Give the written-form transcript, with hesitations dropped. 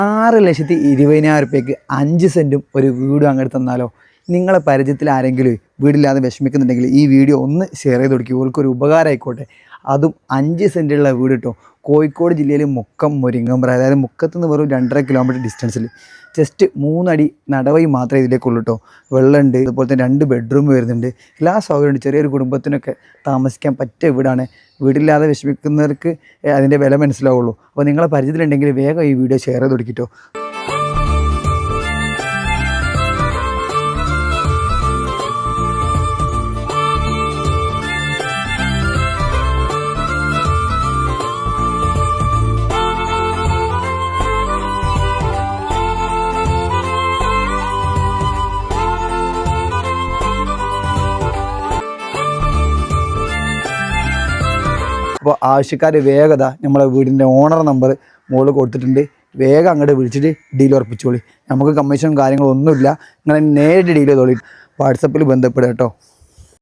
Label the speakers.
Speaker 1: 6,20,000 5 സെൻറ്റും ഒരു വീടും അങ്ങോട്ട് തന്നാലോ? നിങ്ങളെ പരിചയത്തിൽ ആരെങ്കിലും വീടില്ലാതെ വിഷമിക്കുന്നുണ്ടെങ്കിൽ ഈ വീഡിയോ ഒന്ന് ഷെയർ ചെയ്ത് കൊടുക്കുക. ഇവർക്കൊരു ഉപകാരം ആയിക്കോട്ടെ. അതും 5 സെൻറ്റുള്ള വീട് കേട്ടോ. കോഴിക്കോട് ജില്ലയിൽ മുക്കം മുരിങ്ങമ്പ്ര, അതായത് മുക്കത്ത് നിന്ന് വെറും 2.5 കിലോമീറ്റർ ഡിസ്റ്റൻസിൽ ജസ്റ്റ് 3 അടി നടവഴി മാത്രമേ ഇതിലേക്കുള്ളൂ കേട്ടോ. വെള്ളമുണ്ട്, അതുപോലെ തന്നെ 2 ബെഡ്റൂം വരുന്നുണ്ട്, എല്ലാ സൗകര്യമുണ്ട്. ചെറിയൊരു കുടുംബത്തിനൊക്കെ താമസിക്കാൻ പറ്റിയ വീടാണ്. വീടില്ലാതെ വിഷമിക്കുന്നവർക്ക് അതിൻ്റെ വില മനസ്സിലാവുള്ളൂ. അപ്പോൾ നിങ്ങളെ പരിചയത്തിലുണ്ടെങ്കിൽ വേഗം ഈ വീഡിയോ ഷെയർ ചെയ്ത് കൊടുക്കിട്ടോ. അപ്പോൾ ആവശ്യക്കാർ വേഗത നമ്മളെ വീടിൻ്റെ ഓണർ നമ്പർ മുകളിൽ കൊടുത്തിട്ടുണ്ട്. വേഗം അങ്ങോട്ട് വിളിച്ചിട്ട് ഡീൽ ഉറപ്പിച്ചോളി. നമുക്ക് കമ്മീഷനും കാര്യങ്ങളൊന്നുമില്ല. നിങ്ങൾ നേരിട്ട് ഡീൽ ചെയ്തോളി. വാട്സപ്പിൽ ബന്ധപ്പെടുക കേട്ടോ.